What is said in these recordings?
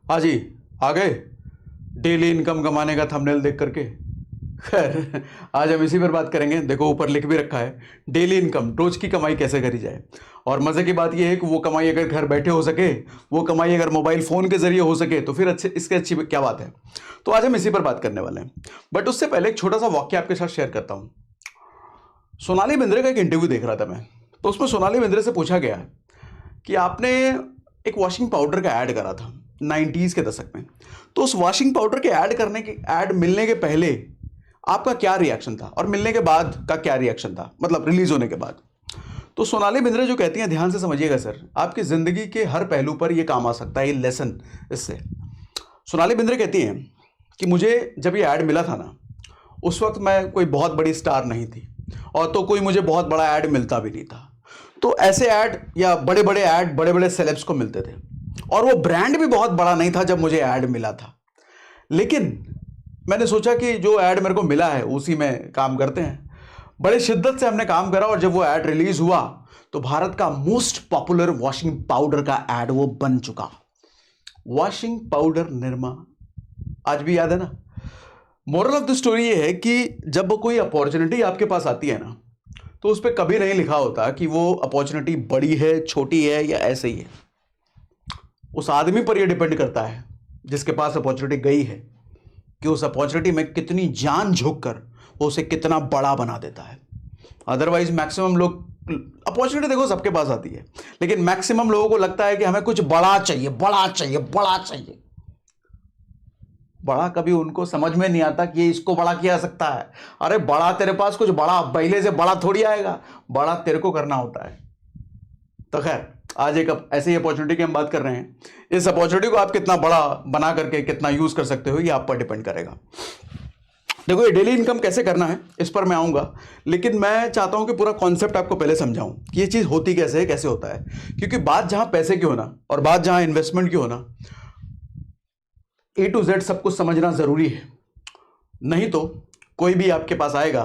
हाँ जी, आ गए daily income कमाने का थंबनेल देख करके। खैर, आज हम इसी पर बात करेंगे। देखो ऊपर लिख भी रखा है, डेली इनकम, रोज की कमाई कैसे करी जाए। और मजे की बात यह है कि वो कमाई अगर घर बैठे हो सके, वो कमाई अगर मोबाइल फोन के जरिए हो सके तो फिर अच्छे, इसके अच्छी क्या बात है। तो आज हम इसी पर बात करने वाले हैं। बट उससे पहले एक छोटा सा वाक्य आपके साथ शेयर करता हूं। सोनाली बिंद्रे का एक इंटरव्यू देख रहा था मैं, तो उसमें सोनाली बिंद्रे से पूछा गया कि आपने एक वॉशिंग पाउडर का ऐड करा था 90s के दशक में, तो उस वॉशिंग पाउडर के ऐड मिलने के पहले आपका क्या रिएक्शन था और मिलने के बाद का क्या रिएक्शन था, मतलब रिलीज होने के बाद। तो सोनाली बिंद्रे जो कहती हैं, ध्यान से समझिएगा सर, आपकी जिंदगी के हर पहलू पर यह काम आ सकता है, ये लेसन इससे। सोनाली बिंद्रे कहती हैं कि मुझे जब ये ऐड मिला था ना, उस वक्त मैं कोई बहुत बड़ी स्टार नहीं थी और तो कोई मुझे बहुत बड़ा ऐड मिलता भी नहीं था। तो ऐसे ऐड या बड़े बड़े ऐड बड़े बड़े सेलेब्स को मिलते थे और वो ब्रांड भी बहुत बड़ा नहीं था जब मुझे ऐड मिला था। लेकिन मैंने सोचा कि जो ऐड मेरे को मिला है उसी में काम करते हैं। बड़े शिद्दत से हमने काम करा और जब वो ऐड रिलीज हुआ तो भारत का मोस्ट पॉपुलर वॉशिंग पाउडर का ऐड वो बन चुका। वॉशिंग पाउडर निरमा, आज भी याद है ना। मोरल ऑफ द स्टोरी ये है कि जब कोई अपॉर्चुनिटी आपके पास आती है ना, तो उस पर कभी नहीं लिखा होता कि वो अपॉर्चुनिटी बड़ी है, छोटी है या ऐसे ही है। उस आदमी पर यह डिपेंड करता है जिसके पास अपॉर्चुनिटी गई है कि उस अपॉर्चुनिटी में कितनी जान झोंक कर वो उसे कितना बड़ा बना देता है। अदरवाइज मैक्सिमम लोग, अपॉर्चुनिटी देखो सबके पास आती है, लेकिन मैक्सिमम लोगों को लगता है कि हमें कुछ बड़ा चाहिए, बड़ा चाहिए, बड़ा चाहिए। बड़ा कभी उनको समझ में नहीं आता कि ये इसको बड़ा किया जा सकता है। अरे बड़ा, तेरे पास कुछ बड़ा पहले से बड़ा थोड़ी आएगा, बड़ा तेरे को करना होता है। तो खैर, आज एक ऐसी अपॉर्चुनिटी की हम बात कर रहे हैं। इस अपॉर्चुनिटी को आप कितना बड़ा बना करके कितना यूज कर सकते हो, ये आप पर डिपेंड करेगा। देखो, ये डेली इनकम कैसे करना है इस पर मैं आऊंगा, लेकिन मैं चाहता हूं कि पूरा कॉन्सेप्ट आपको पहले समझाऊं कि ये चीज होती कैसे है, कैसे होता है। क्योंकि बात जहां पैसे की होना और बात जहां इन्वेस्टमेंट की होना, A to Z सब कुछ समझना जरूरी है। नहीं तो कोई भी आपके पास आएगा,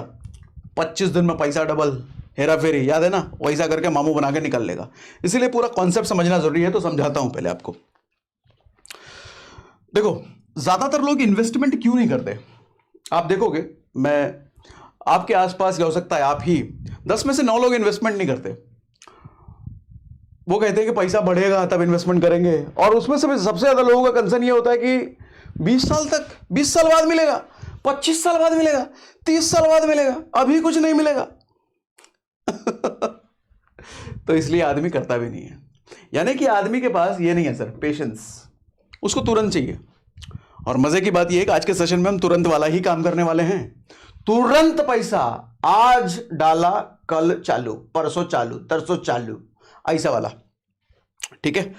25 दिन में पैसा डबल, हेरा फेरी, याद है ना, वैसा करके मामू बना के निकल लेगा। इसीलिए पूरा कॉन्सेप्ट समझना जरूरी है। तो समझाता हूं पहले आपको। देखो, ज्यादातर लोग इन्वेस्टमेंट क्यों नहीं करते, आप देखोगे, मैं आपके आसपास या हो सकता है आप ही 10 में से 9 लोग इन्वेस्टमेंट नहीं करते। वो कहते हैं कि पैसा बढ़ेगा तब इन्वेस्टमेंट करेंगे, और उसमें से सबसे ज्यादा लोगों का कंसर्न ये होता है कि 20 साल तक, 20 साल बाद मिलेगा, 25 साल बाद मिलेगा, 30 साल बाद मिलेगा, अभी कुछ नहीं मिलेगा। तो इसलिए आदमी करता भी नहीं है। यानी कि आदमी के पास ये नहीं है सर, पेशेंस, उसको तुरंत चाहिए। और मजे की बात यह है कि आज के सेशन में हम तुरंत वाला ही काम करने वाले हैं। तुरंत पैसा, आज डाला कल चालू, परसों चालू, तरसों चालू, ऐसा वाला। ठीक है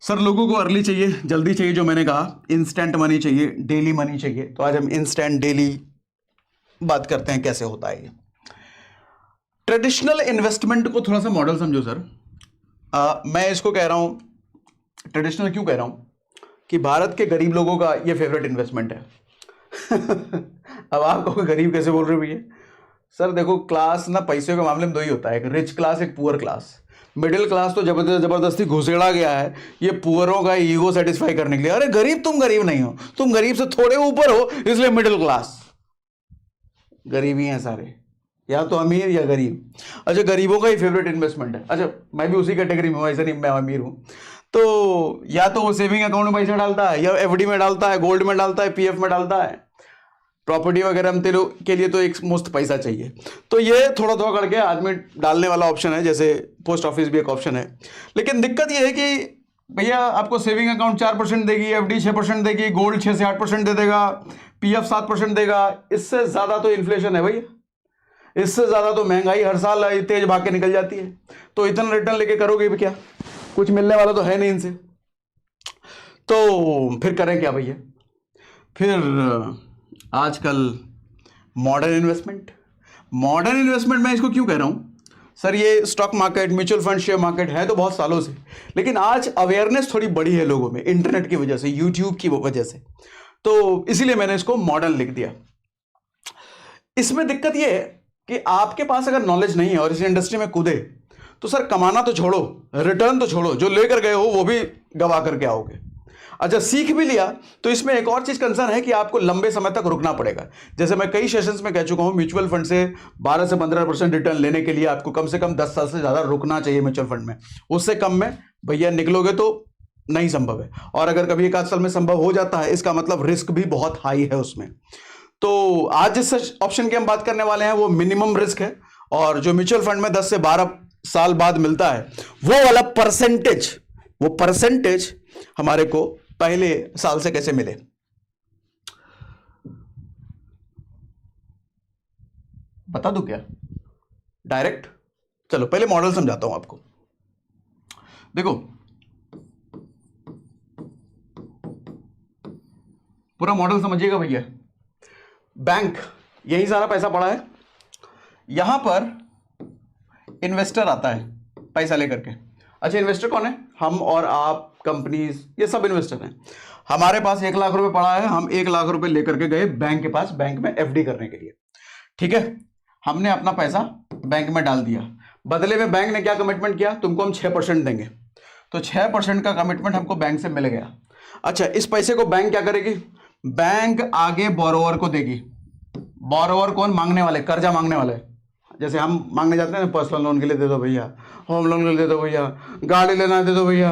सर, लोगों को अर्ली चाहिए, जल्दी चाहिए, जो मैंने कहा इंस्टेंट मनी चाहिए, डेली मनी चाहिए। तो आज हम इंस्टेंट डेली बात करते हैं कैसे होता है ये। ट्रेडिशनल इन्वेस्टमेंट को थोड़ा सा मॉडल समझो सर। मैं इसको कह रहा हूं ट्रेडिशनल, क्यों कह रहा हूं कि भारत के गरीब लोगों का ये फेवरेट इन्वेस्टमेंट है। अब आप कहोगे गरीब कैसे बोल रहे हो भैया। सर देखो, क्लास ना पैसे के मामले में दो ही होता है, एक रिच क्लास, एक पुअर क्लास। मिडिल क्लास तो जबरदस्ती घुसेड़ा गया है ये पुअरों का ईगो सेटिस्फाई करने के लिए। अरे गरीब, तुम गरीब नहीं हो, तुम गरीब से थोड़े ऊपर हो, इसलिए मिडिल क्लास। गरीब ही हैं सारे, या तो अमीर या गरीब। अच्छा, गरीबों का ही फेवरेट इन्वेस्टमेंट है। अच्छा, मैं भी उसी कैटेगरी में हूँ, ऐसा नहीं मैं अमीर हूँ। तो या तो वो सेविंग अकाउंट में पैसा डालता है, या एफडी में डालता है, गोल्ड में डालता है, पीएफ में डालता है, प्रॉपर्टी वगैरह हम तेरे के लिए तो एक मुफ्त पैसा चाहिए। तो ये थोड़ा थोड़ा करके आदमी डालने वाला ऑप्शन है, जैसे पोस्ट ऑफिस भी एक ऑप्शन है। लेकिन दिक्कत ये है कि भैया आपको सेविंग अकाउंट 4% देगी, एफडी 6% देगी, गोल्ड 6 से 8% दे देगा, पीएफ 7% देगा। इससे ज्यादा तो इन्फ्लेशन है भैया, इससे ज्यादा तो महंगाई हर साल तेज भाग के निकल जाती है। तो इतना रिटर्न लेके करोगे भी क्या, कुछ मिलने वाला तो है नहीं इनसे। तो फिर करें क्या भैया। फिर आजकल मॉडर्न इन्वेस्टमेंट मैं इसको क्यों कह रहा हूं सर, ये stock market, mutual fund, share market है तो बहुत सालों से, लेकिन आज अवेयरनेस थोड़ी बढ़ी है लोगों में, इंटरनेट की वजह से, यूट्यूब की वजह से। तो इसीलिए मैंने इसको मॉडर्न लिख दिया। इसमें दिक्कत ये है कि आपके पास अगर नॉलेज नहीं है और इस इंडस्ट्री में कूदे तो सर कमाना तो छोड़ो, रिटर्न तो छोड़ो, जो लेकर गए हो वो भी गवा करके आओगे। अच्छा, सीख भी लिया तो इसमें एक और चीज कंसर्न है कि आपको लंबे समय तक रुकना पड़ेगा। जैसे मैं कई सेशंस में कह चुका हूं, म्यूचुअल फंड से 12 से 15% रिटर्न लेने के लिए आपको कम से कम 10 साल से ज्यादा रुकना चाहिए म्यूचुअल फंड में। उससे कम में भैया निकलोगे तो नहीं संभव है, और अगर कभी 1 साल में संभव हो जाता है इसका मतलब रिस्क भी बहुत हाई है उसमें। तो आज जिस ऑप्शन की हम बात करने वाले हैं वो मिनिमम रिस्क है, और जो म्यूचुअल फंड में 10 से 12 साल बाद मिलता है वो वाला परसेंटेज हमारे को पहले साल से कैसे मिले। बता दूं क्या डायरेक्ट? चलो पहले मॉडल समझाता हूं आपको। देखो पूरा मॉडल समझिएगा भैया। बैंक, यही सारा पैसा पड़ा है, यहां पर इन्वेस्टर आता है पैसा लेकर के। अच्छा, इन्वेस्टर कौन है? हम और आप, कंपनीज, ये सब इन्वेस्टर हैं। हमारे पास 1 लाख रुपए पड़ा है, हम 1 लाख रुपए लेकर के गए बैंक के पास, बैंक में एफडी करने के लिए। ठीक है, हमने अपना पैसा बैंक में डाल दिया, बदले में बैंक ने क्या कमिटमेंट किया, तुमको हम 6% देंगे। तो 6% का कमिटमेंट हमको बैंक से मिल गया। अच्छा, इस पैसे को बैंक क्या करेगी? बैंक आगे बोरोवर को देगी। बोरोवर कौन? मांगने वाले, कर्जा मांगने वाले। जैसे हम मांगने जाते हैं ना, पर्सनल लोन के लिए दे दो भैया, होम लोन के लिए दे दो भैया, गाड़ी लेना है दे दो भैया,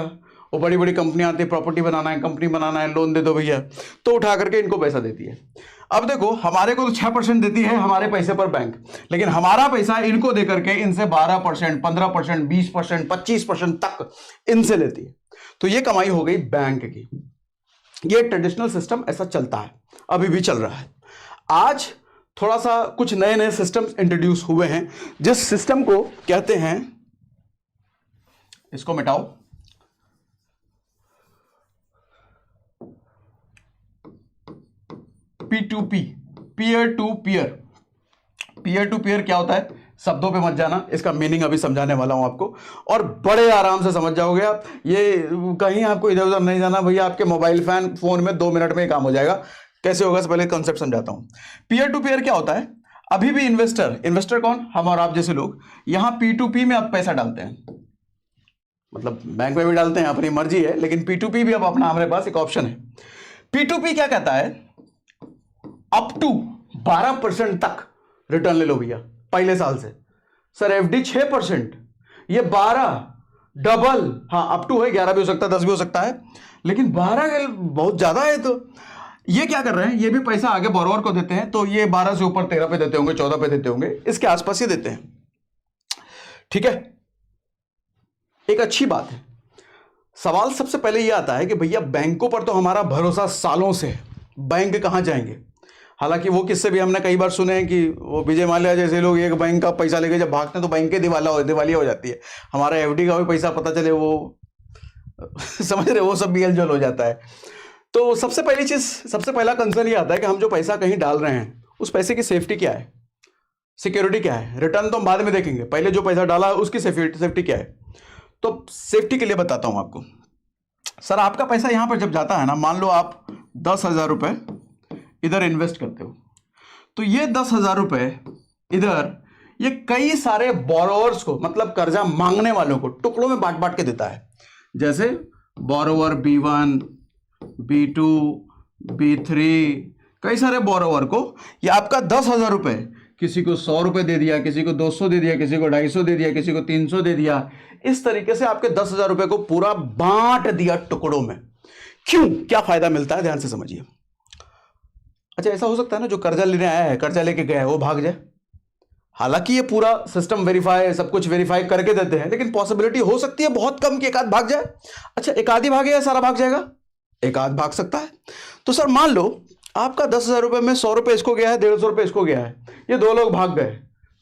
वो बड़ी बड़ी कंपनियां आती है, प्रॉपर्टी बनाना है, कंपनी बनाना है, लोन दे दो भैया, तो उठा करके इनको पैसा देती है। अब देखो, हमारे को तो 6% देती है हमारे पैसे पर बैंक, लेकिन हमारा पैसा इनको दे करके इनसे 12%, 15%, 20%, 25% तक इनसे लेती है। तो ये कमाई हो गई बैंक की। ये ट्रेडिशनल सिस्टम ऐसा चलता है, अभी भी चल रहा है। आज थोड़ा सा कुछ नए नए सिस्टम्स इंट्रोड्यूस हुए हैं, जिस सिस्टम को कहते हैं, इसको मिटाओ, P2P, peer to peer. Peer to peer क्या होता है? शब्दों पे मत जाना, इसका मीनिंग अभी समझाने वाला हूं आपको, और बड़े आराम से समझ जाओगे आप। ये कहीं आपको इधर उधर नहीं जाना भैया, आपके मोबाइल फोन में 2 मिनट में ही काम हो जाएगा। कैसे होगा, पहले कॉन्सेप्ट समझाता हूं। पीयर टू पीयर क्या होता है? अभी भी इन्वेस्टर कौन? हम और आप जैसे लोग यहां P2P में अब पैसा डालते हैं, मतलब बैंक में भी डालते हैं, अपनी मर्जी है, लेकिन P2P भी अब अपना हमारे पास एक ऑप्शन है। P2P क्या कहता है? अप टू 12% तक रिटर्न ले लो भैया पहले साल से। सर एफडी 6%, ये 12 डबल, हाँ अप टू है, 11 भी हो सकता है, 10 भी हो सकता है, लेकिन 12 बहुत ज्यादा है। तो ये क्या कर रहे हैं? ये भी पैसा आगे बोरोवर को देते हैं, तो ये 12 से ऊपर 13 पे देते होंगे, 14 पे देते होंगे, इसके आसपास ही देते हैं। ठीक है, एक अच्छी बात है। सवाल सबसे पहले ये आता है कि भैया बैंकों पर तो हमारा भरोसा सालों से है, बैंक कहां जाएंगे? हालांकि वो किस्से भी हमने कई बार सुने हैं कि वो विजय माल्या जैसे लोग एक बैंक का पैसा लेके जब भागते हैं तो बैंक के दिवालिया हो जाती है। हमारा एफडी का भी पैसा पता चले वो समझ रहे, वो सब भी एलजल हो जाता है। तो सबसे पहला कंसर्न ये आता है कि हम जो पैसा कहीं डाल रहे हैं उस पैसे की सेफ्टी क्या है, सिक्योरिटी क्या है। रिटर्न तो हम बाद में देखेंगे, पहले जो पैसा डाला है उसकी सेफ्टी क्या है। तो सेफ्टी के लिए बताता हूं आपको। सर आपका पैसा यहां पर जब जाता है ना, मान लो आप 10,000 रुपए इधर इन्वेस्ट करते हो, तो ये 10,000 रुपए इधर ये कई सारे बोरोवर्स को, मतलब कर्जा मांगने वालों को टुकड़ों में बांट बांट के देता है। जैसे बोरोवर B1, B2, B3, कई सारे बोरोवर को ये आपका 10,000 रुपए, किसी को 100 रुपए दे दिया, किसी को 200 दे दिया, किसी को 250 दे दिया, किसी को 300 दे दिया, इस तरीके से आपके 10,000 रुपए को पूरा बांट दिया टुकड़ों में। क्यों? क्या फायदा मिलता है, ध्यान से समझिए। अच्छा, ऐसा हो सकता है ना जो कर्जा लेने आया है, कर्जा लेके गया है, वो भाग जाए। हालांकि ये पूरा सिस्टम वेरीफाई, सब कुछ वेरीफाई करके देते हैं, लेकिन पॉसिबिलिटी हो सकती है बहुत कम कि एक आध भाग जाए। अच्छा, एक आधी भागेगा, सारा भाग जाएगा? एक आध भाग सकता है। तो सर मान लो आपका 10,000 रुपए में 100 रुपए इसको गया है, 150 रुपए इसको गया है, ये 2 लोग भाग गए,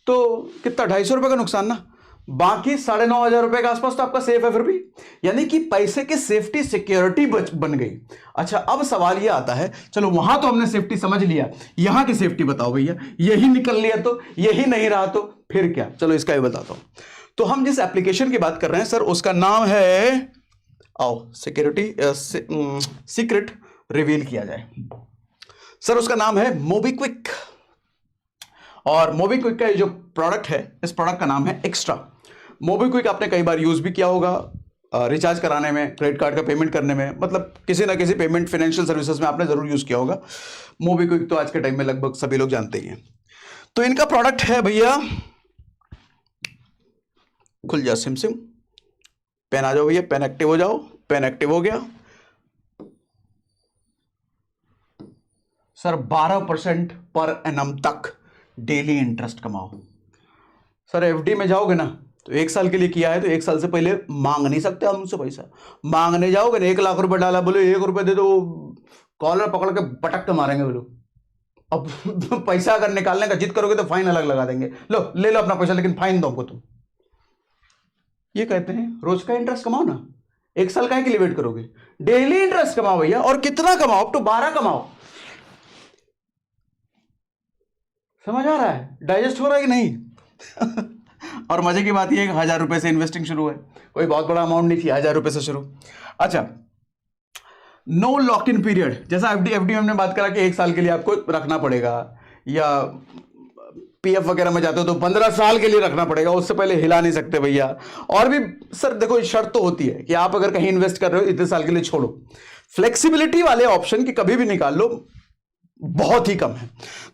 तो कितना? 250 रुपए का नुकसान ना। बाकी 9,500 रुपए के आसपास तो आपका सेफ है फिर भी, यानी कि पैसे की सेफ्टी सिक्योरिटी बन गई। अच्छा, अब सवाल यह आता है, चलो वहां तो हमने सेफ्टी समझ लिया, यहां की सेफ्टी बताओ भैया। यही निकल लिया तो, यही नहीं रहा तो फिर क्या? चलो इसका भी बताता हूं। तो हम जिस एप्लीकेशन की बात कर रहे हैं सर, उसका नाम है, आओ सीक्रेट रिवील किया जाए। सर उसका नाम है मोबीक्विक, और मोबीक्विक का ये जो प्रोडक्ट है, इस प्रोडक्ट का नाम है एक्स्ट्रा। मोबीक्विक आपने कई बार यूज भी किया होगा, रिचार्ज कराने में, क्रेडिट कार्ड का पेमेंट करने में, मतलब किसी ना किसी पेमेंट फाइनेंशियल सर्विसेज में आपने जरूर यूज किया होगा। मोबीक्विक तो आज के टाइम में लगभग सभी लोग जानते ही हैं। तो इनका प्रोडक्ट है भैया, खुल जा सिम सिम, पेन आ जाओ भैया, पेन एक्टिव हो जाओ, पेन एक्टिव हो गया सर। 12% पर एनम तक डेली इंटरेस्ट कमाओ। सर एफडी में जाओगे ना तो 1 साल के लिए किया है तो 1 साल से पहले मांग नहीं सकते आप मुझसे पैसा। मांगने जाओगे ना 1 लाख रुपए डाला, बोले 1 रुपए दे दो, कॉलर पकड़ के पटक के मारेंगे बोलो। अब पैसा अगर निकालने का जिद करोगे तो फाइन अलग लगा देंगे, लो ले लो अपना पैसा लेकिन फाइन दो हमको तुम। ये कहते हैं रोज का इंटरेस्ट कमाओ ना, 1 साल का के लिए वेट करोगे, डेली इंटरेस्ट कमाओ भैया। और कितना कमाओ? अप टू 12 कमाओ। समझ आ रहा है? डाइजेस्ट हो रहा है कि नहीं? और मजे की बात यह है कि 1000 रुपए से इन्वेस्टिंग शुरू है, कोई बहुत बड़ा अमाउंट नहीं थी, 1000 रुपए से शुरू। अच्छा, नो लॉक इन पीरियड, जैसा एफडी में हमने बात करा कि 1 साल के लिए आपको रखना पड़ेगा, या पीएफ वगैरह में जाते हो तो 15 साल के लिए रखना पड़ेगा, उससे पहले हिला नहीं सकते भैया। और भी सर देखो शर्त तो होती है कि आप अगर कहीं इन्वेस्ट कर रहे हो इतने साल के लिए छोड़ो। फ्लेक्सिबिलिटी वाले ऑप्शन की कभी भी निकाल लो, बहुत ही कम है।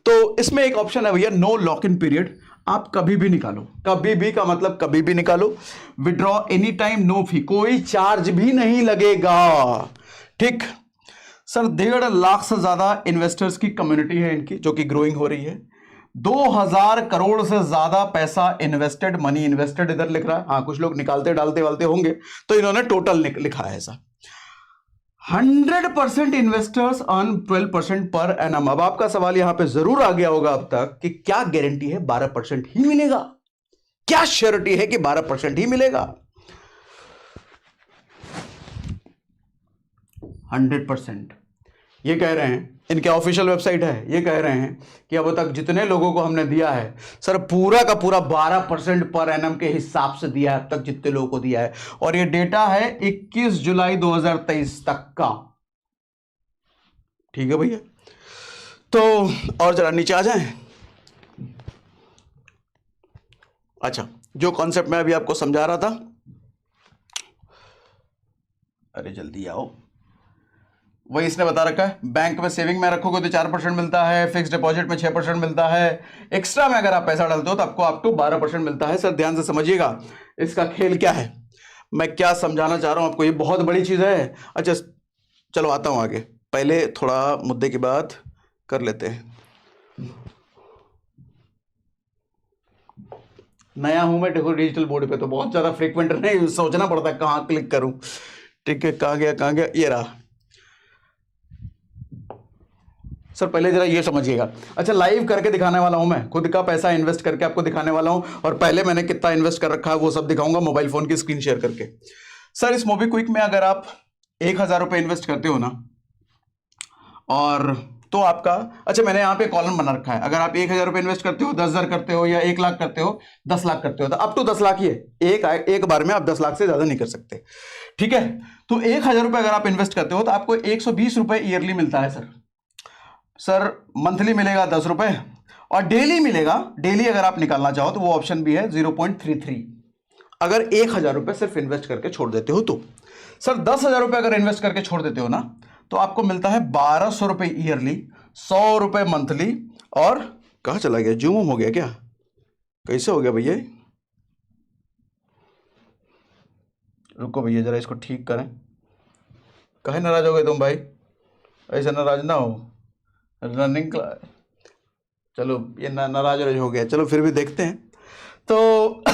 तो इसमें एक ऑप्शन है भैया नो लॉक इन पीरियड, आप कभी भी निकालो, कभी भी का मतलब कभी भी निकालो। Withdraw any time, no fee, कोई चार्ज भी नहीं लगेगा। ठीक सर, 1.5 लाख से ज्यादा इन्वेस्टर्स की कम्युनिटी है इनकी, जो कि ग्रोइंग हो रही है। 2000 करोड़ से ज्यादा पैसा इन्वेस्टेड, मनी इन्वेस्टेड इधर लिख रहा है। हाँ, कुछ लोग निकालते डालते वालते होंगे तो इन्होंने टोटल लिखा है ऐसा। 100% इन्वेस्टर्स अर्न 12% पर एनम। अब आपका सवाल यहां पे जरूर आ गया होगा अब तक कि क्या गारंटी है 12% ही मिलेगा, क्या श्योरिटी है कि 12% ही मिलेगा? 100% ये कह रहे हैं, इनके ऑफिशियल वेबसाइट है, ये कह रहे हैं कि अब तक जितने लोगों को हमने दिया है सर, पूरा का पूरा 12% पर एनम के हिसाब से दिया है अब तक जितने लोगों को दिया है। और ये डेटा है 21 जुलाई 2023 तक का। ठीक है भैया, तो और जरा नीचे आ जाएं। अच्छा, जो कॉन्सेप्ट मैं अभी आपको समझा रहा था, अरे जल्दी आओ, वही इसने बता रखा है। बैंक में सेविंग में रखोगे तो 4% मिलता है, फिक्स डिपॉजिट में 6% मिलता है, एक्स्ट्रा में अगर आप पैसा डालते हो तो आपको अप टू 12% मिलता है। सर ध्यान से समझिएगा इसका खेल क्या है, मैं क्या समझाना चाह रहा हूं आपको, ये बहुत बड़ी चीज है। अच्छा चलो आता हूं आगे, पहले थोड़ा मुद्दे की बात कर लेते हैं। नया हूं मैं देखो डिजिटल बोर्ड पे, तो बहुत ज्यादा फ्रीक्वेंट नहीं सोचना पड़ता कहां क्लिक करूं। ठीक है, कहां गया, ये रहा। सर पहले जरा ये समझिएगा। अच्छा, लाइव करके दिखाने वाला हूं मैं, खुद का पैसा इन्वेस्ट करके आपको दिखाने वाला हूं, और पहले मैंने कितना इन्वेस्ट कर रखा है वो सब दिखाऊंगा मोबाइल फोन की स्क्रीन शेयर करके। सर इस मोबीक्विक में अगर आप 1000 रुपए इन्वेस्ट करते हो ना, और तो आपका, अच्छा मैंने यहाँ पे कॉलम बना रखा है, अगर आप 1000 रुपए इन्वेस्ट करते हो, 10,000 करते हो, या 1 लाख करते हो, 10 लाख करते हो, तो अप टू 10 लाख ही है। एक बार में आप 10 लाख से ज्यादा नहीं कर सकते। ठीक है, तो 1000 रुपए अगर आप इन्वेस्ट करते हो तो आपको 120 रुपए ईयरली मिलता है सर मंथली मिलेगा 10 रुपए, और डेली मिलेगा, डेली अगर आप निकालना चाहो तो वो ऑप्शन भी है 0.33, अगर 1000 रुपए सिर्फ इन्वेस्ट करके छोड़ देते हो तो। सर 10,000 रुपए अगर इन्वेस्ट करके छोड़ देते हो ना तो आपको मिलता है 1200 रुपए ईयरली, 100 रुपए मंथली। और कहां चला गया, जूम हो गया क्या, कैसे हो गया भैया? रुको भैया जरा इसको ठीक करें। कहे नाराज हो गए तुम भाई, ऐसे नाराज ना हो। रनिंग चलो ये नाराज हो गया, चलो फिर भी देखते हैं। तो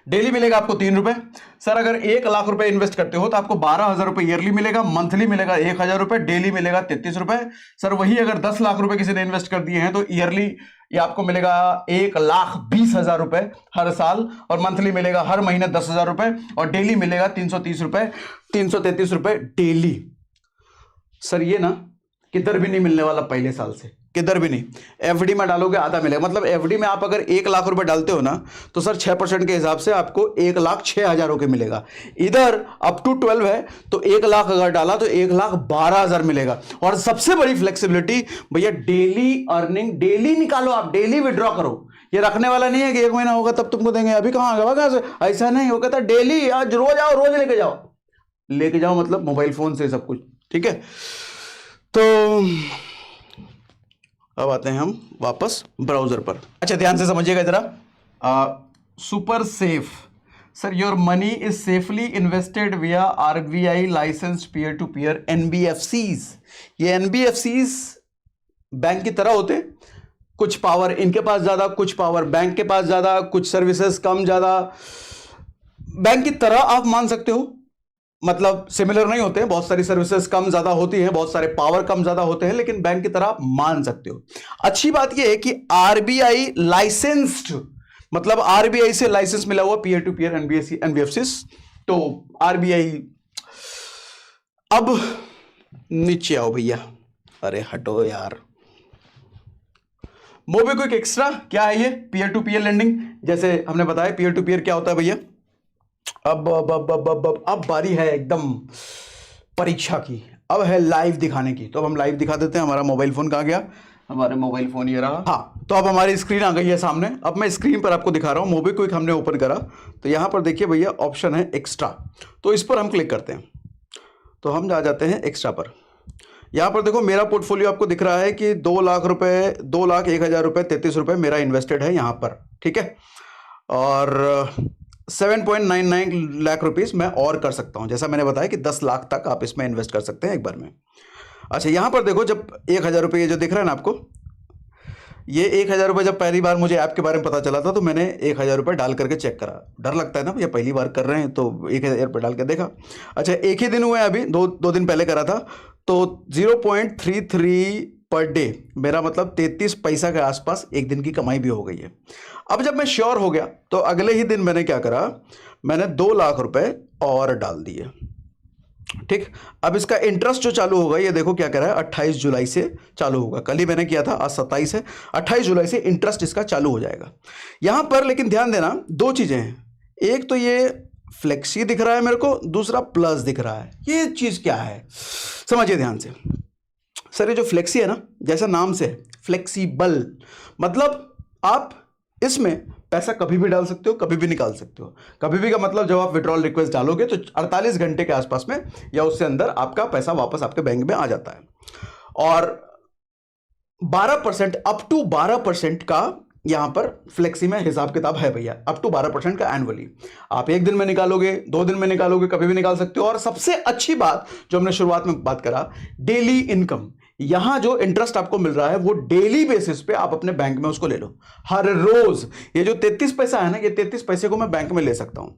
डेली मिलेगा आपको 3 रुपए। सर अगर 1 लाख रुपए इन्वेस्ट करते हो तो आपको 12,000 रुपए ईयरली मिलेगा, मंथली मिलेगा 1000 रुपए, डेली मिलेगा 33 रुपए। सर वही अगर 10 लाख रुपए किसी ने इन्वेस्ट कर दिए हैं तो ईयरली ये आपको मिलेगा 1,20,000 रुपए हर साल, और मंथली मिलेगा हर महीने 10,000 रुपए, और डेली मिलेगा 330 रुपए, 333 रुपए डेली। सर ये ना किधर भी नहीं मिलने वाला पहले साल से, किधर भी नहीं। एफडी में डालोगे आधा मिलेगा, मतलब एफडी में आप अगर 1 लाख रुपए डालते हो ना तो सर 6% के हिसाब से आपको 1,06,000 के मिलेगा। इधर अप टू 12 है तो 1 लाख अगर डाला तो 1,12,000 मिलेगा। और सबसे बड़ी फ्लेक्सिबिलिटी भैया, डेली अर्निंग, डेली निकालो, आप डेली विड्रॉ करो। ये रखने वाला नहीं है कि 1 महीना होगा तब तुमको देंगे, अभी कहां कहां से, ऐसा नहीं। वो कहता डेली, आज रोज आओ, रोज लेके जाओ मतलब मोबाइल फोन से सब कुछ, ठीक है। तो अब आते हैं हम वापस ब्राउजर पर। अच्छा ध्यान से समझिएगा जरा, super safe, sir your money is safely invested via RBI licence peer to peer NBFCs. ये एनबीएफसीज बैंक की तरह होते, कुछ पावर इनके पास ज्यादा, कुछ पावर बैंक के पास ज्यादा, कुछ सर्विसेज कम ज्यादा। बैंक की तरह आप मान सकते हो, मतलब सिमिलर नहीं होते हैं, बहुत सारी सर्विसेज कम ज्यादा होती हैं, बहुत सारे पावर कम ज्यादा होते हैं, लेकिन बैंक की तरह आप मान सकते हो। अच्छी बात यह है कि आरबीआई लाइसेंस्ड, मतलब आरबीआई से लाइसेंस मिला हुआ पीयर टू पीयर एनबीएफसी। तो आरबीआई, अब नीचे आओ भैया, अरे हटो यार। मोबीक्विक एक्स्ट्रा क्या है ये? पीयर टू पीयर लेंडिंग, जैसे हमने बताया पीयर टू पीयर क्या होता है भैया। अब बारी है एकदम परीक्षा की, अब है लाइव दिखाने की। तो अब हम लाइव दिखा देते हैं। हमारा मोबाइल फोन कहाँ गया? हमारे मोबाइल फोन ये रहा। हाँ, तो अब हमारी स्क्रीन आ गई है सामने। अब मैं स्क्रीन पर आपको दिखा रहा हूँ। मोबीक्विक हमने ओपन करा तो यहाँ पर देखिए भैया ऑप्शन है एक्स्ट्रा, तो इस पर हम क्लिक करते हैं तो हम जा जाते हैं एक्स्ट्रा पर। यहाँ पर देखो मेरा पोर्टफोलियो आपको दिख रहा है कि 2 लाख रुपए, 2,01,000 रुपए 33 रुपए मेरा इन्वेस्टेड है यहाँ पर, ठीक है। और 7.99 लाख रुपीस मैं और कर सकता हूं। जैसा मैंने बताया कि 10 लाख तक आप इसमें इन्वेस्ट कर सकते हैं एक बार में। अच्छा, यहां पर देखो जब 1,000 रुपये ये जो दिख रहा है ना आपको, ये 1,000 रुपये जब पहली बार मुझे ऐप के बारे में पता चला था तो मैंने 1,000 रुपये डाल करके चेक करा। डर लगता है ना भैया, पहली बार कर रहे हैं तो 1,000 रुपये डाल के देखा। अच्छा, एक ही दिन हुए अभी, दो दिन पहले करा था, तो 0.33 पर डे, मेरा मतलब 33 पैसा के आसपास एक दिन की कमाई भी हो गई है। अब जब मैं श्योर हो गया तो अगले ही दिन मैंने क्या करा, मैंने 2 लाख रुपए और डाल दिए, ठीक। अब इसका इंटरेस्ट जो चालू होगा, ये देखो क्या कह रहा है, 28 जुलाई से चालू होगा। कल ही मैंने किया था, आज 27 है, 28 जुलाई से इंटरेस्ट इसका चालू हो जाएगा यहां पर। लेकिन ध्यान देना, 2 चीजें हैं, एक तो ये फ्लेक्सी दिख रहा है मेरे को, दूसरा प्लस दिख रहा है। ये चीज क्या है समझिए ध्यान से। सर ये जो फ्लेक्सी है ना, जैसा नाम से फ्लेक्सिबल, मतलब आप इसमें पैसा कभी भी डाल सकते हो, कभी भी निकाल सकते हो। कभी भी का मतलब जब आप विड्रॉल रिक्वेस्ट डालोगे तो 48 घंटे के आसपास में या उससे अंदर आपका पैसा वापस आपके बैंक में आ जाता है। और 12%, अप टू 12% का यहां पर फ्लेक्सी में हिसाब किताब है भैया, अप टू 12% का एनुअली। आप 1 दिन में निकालोगे, 2 दिन में निकालोगे, कभी भी निकाल सकते हो। और सबसे अच्छी बात जो हमने शुरुआत में बात करा, डेली इनकम, यहां जो इंटरेस्ट आपको मिल रहा है वो डेली बेसिस पे आप अपने बैंक में उसको ले लो हर रोज। ये जो 33 पैसा है ना, ये 33 पैसे को मैं बैंक में ले सकता हूं।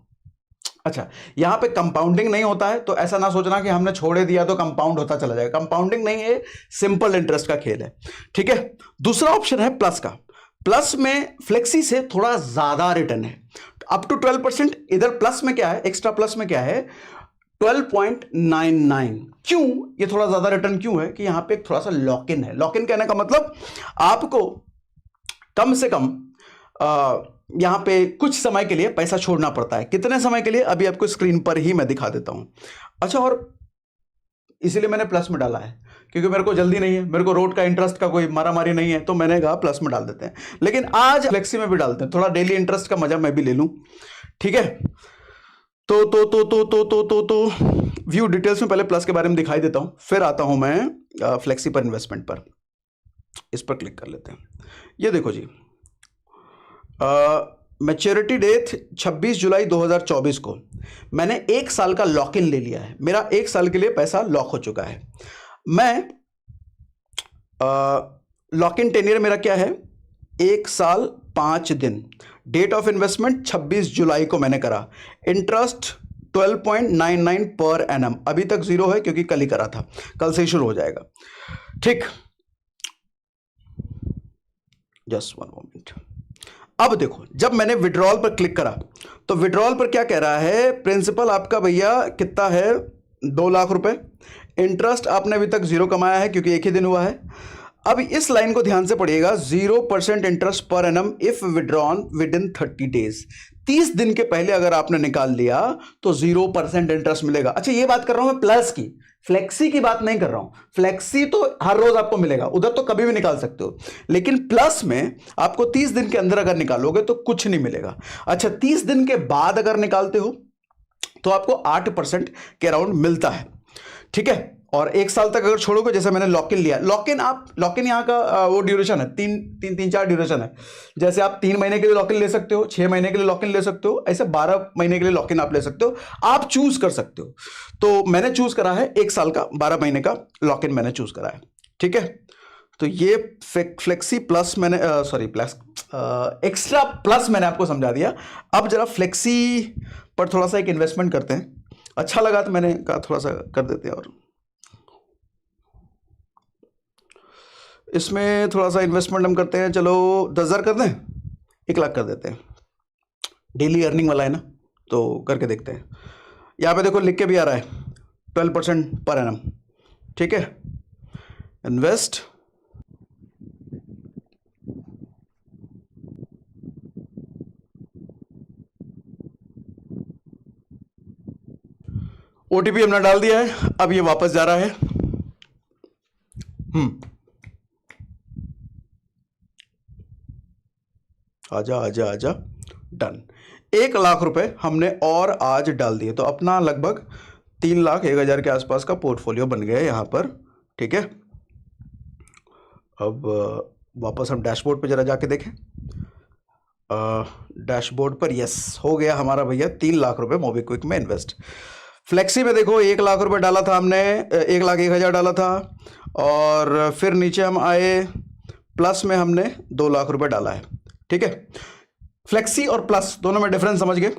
अच्छा, यहां पे कंपाउंडिंग नहीं होता है, तो ऐसा ना सोचना कि हमने छोड़े दिया तो कंपाउंड होता चला जाएगा। कंपाउंडिंग नहीं है, सिंपल इंटरेस्ट का खेल है, ठीक है। दूसरा ऑप्शन है प्लस का। प्लस में फ्लेक्सी से थोड़ा ज्यादा रिटर्न है, अप टू 12%। इधर प्लस में क्या है, एक्स्ट्रा प्लस में क्या है, 12.99। क्यों ये थोड़ा ज्यादा रिटर्न क्यों है कि यहां पे थोड़ा सा लॉक इन है। लॉक इन कहने का मतलब आपको कम से कम यहां पे कुछ समय के लिए पैसा छोड़ना पड़ता है। कितने समय के लिए, अभी आपको स्क्रीन पर ही मैं दिखा देता हूं। अच्छा, और इसीलिए मैंने प्लस में डाला है क्योंकि मेरे को जल्दी नहीं है, मेरे को रोड का इंटरेस्ट का कोई मारामारी नहीं है, तो मैंने कहा प्लस में डाल देते हैं। लेकिन आज फ्लेक्सी में भी डालते हैं, थोड़ा डेली इंटरेस्ट का मजा मैं भी ले लूं, ठीक है। तो व्यू डिटेल्स में पहले प्लस के बारे में दिखाई देता हूं, फिर आता हूं मैं फ्लेक्सी पर इन्वेस्टमेंट पर। इस पर क्लिक कर लेते हैं। ये देखो जी, मैच्योरिटी डेट 26 जुलाई 2024 को मैंने 1 साल का लॉक इन ले लिया है। मेरा 1 साल के लिए पैसा लॉक हो चुका है। मैं लॉक इन टेन्योर मेरा क्या है, 1 साल 5 दिन। डेट ऑफ इन्वेस्टमेंट 26 जुलाई को मैंने करा। इंटरेस्ट 12.99 पर एनम, अभी तक 0 है क्योंकि कल ही करा था, कल से ही शुरू हो जाएगा, ठीक। Just 1 moment. अब देखो, जब मैंने विड्रॉल पर क्लिक करा तो विड्रॉल पर क्या कह रहा है, प्रिंसिपल आपका भैया कितना है, 2 लाख रुपए। इंटरेस्ट आपने अभी तक 0 कमाया है क्योंकि एक ही दिन हुआ है। अब इस लाइन को ध्यान से पढ़िएगा, 0% interest per annum if withdrawn with in 30 days. 30 दिन के पहले अगर आपने निकाल लिया तो 0% इंटरेस्ट मिलेगा। अच्छा, ये बात कर रहा हूं मैं प्लस की, फ्लेक्सी की बात नहीं कर रहा हूं। फ्लेक्सी तो हर रोज आपको मिलेगा, उधर तो कभी भी निकाल सकते हो, लेकिन प्लस में आपको 30 दिन के अंदर अगर निकालोगे तो कुछ नहीं मिलेगा। अच्छा, 30 दिन के बाद अगर निकालते हो तो आपको 8% के अराउंड मिलता है, ठीक है। और 1 साल तक अगर छोड़ोगे, जैसे मैंने लॉक इन लिया, लॉक इन यहाँ का वो ड्यूरेशन है, 4 ड्यूरेशन है। जैसे आप 3 महीने के लिए लॉक इन ले सकते हो, 6 महीने के लिए लॉक इन ले सकते हो, ऐसे 12 महीने के लिए लॉक इन आप ले सकते हो, आप चूज कर सकते हो। तो मैंने चूज करा है 1 साल का 12 महीने का लॉक इन मैंने चूज करा है, ठीक है। तो ये फ्लेक्सी प्लस मैंने एक्स्ट्रा प्लस मैंने आपको समझा दिया। अब जरा फ्लेक्सी पर थोड़ा सा एक इन्वेस्टमेंट करते हैं, अच्छा लगा तो मैंने कहा थोड़ा सा कर देते हैं। और इसमें थोड़ा सा इन्वेस्टमेंट हम करते हैं, चलो 10,000 कर दें, 1 लाख कर देते हैं। डेली अर्निंग वाला है ना, तो करके देखते हैं। यहाँ पे देखो लिख के भी आ रहा है 12% पर एनम, ठीक है। इन्वेस्ट, ओटीपी हमने डाल दिया है, अब ये वापस जा रहा है। आजा आजा आजा, डन। 1 लाख रुपए हमने और आज डाल दिए, तो अपना लगभग 3,01,000 के आसपास का पोर्टफोलियो बन गया यहाँ पर, ठीक है। अब वापस हम डैशबोर्ड पे जरा जाके देखें। डैशबोर्ड पर यस हो गया हमारा भैया 3 लाख रुपए मोबीक्विक में इन्वेस्ट। फ्लेक्सी में देखो 1 लाख रुपए डाला था हमने, 1,01,000 डाला था, और फिर नीचे हम आए, प्लस में हमने 2 लाख रुपए डाला है, ठीक है। फ्लेक्सी और प्लस दोनों में डिफरेंस समझ गए।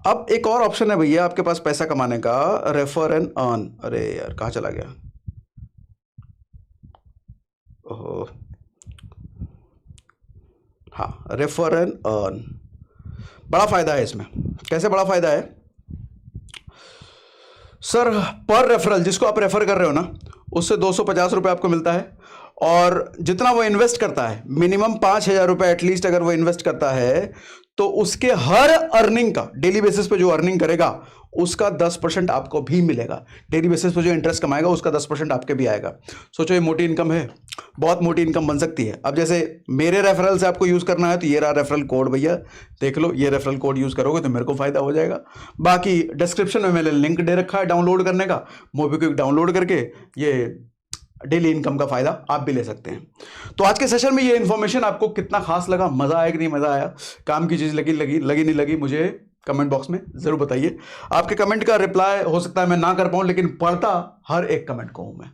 अब एक और ऑप्शन है भैया आपके पास पैसा कमाने का, रेफर एंड अर्न। अरे यार कहाँ चला गया, ओहो, हाँ, रेफर एंड अर्न। बड़ा फायदा है इसमें। कैसे बड़ा फायदा है सर? पर रेफरल, जिसको आप रेफर कर रहे हो ना, उससे 250 रुपये आपको मिलता है, और जितना वो इन्वेस्ट करता है, मिनिमम 5,000 रुपये एटलीस्ट अगर वो इन्वेस्ट करता है, तो उसके हर अर्निंग का, डेली बेसिस पे जो अर्निंग करेगा उसका 10% आपको भी मिलेगा। डेली बेसिस पे जो इंटरेस्ट कमाएगा उसका 10% आपके भी आएगा। सोचो, ये मोटी इनकम है, बहुत मोटी इनकम बन सकती है। अब जैसे मेरे रेफरल से आपको यूज़ करना है, तो ये रहा रेफरल कोड भैया, देख लो, ये रेफरल कोड यूज़ करोगे तो मेरे को फायदा हो जाएगा। बाकी डिस्क्रिप्शन में मैंने लिंक दे रखा है डाउनलोड करने का, मोबीक्विक डाउनलोड करके ये डेली इनकम का फायदा आप भी ले सकते हैं। तो आज के सेशन में ये इन्फॉर्मेशन आपको कितना खास लगा, मजा आया कि नहीं मजा आया, काम की चीज लगी नहीं लगी, मुझे कमेंट बॉक्स में जरूर बताइए। आपके कमेंट का रिप्लाई हो सकता है मैं ना कर पाऊं, लेकिन पढ़ता हर एक कमेंट को हूं मैं।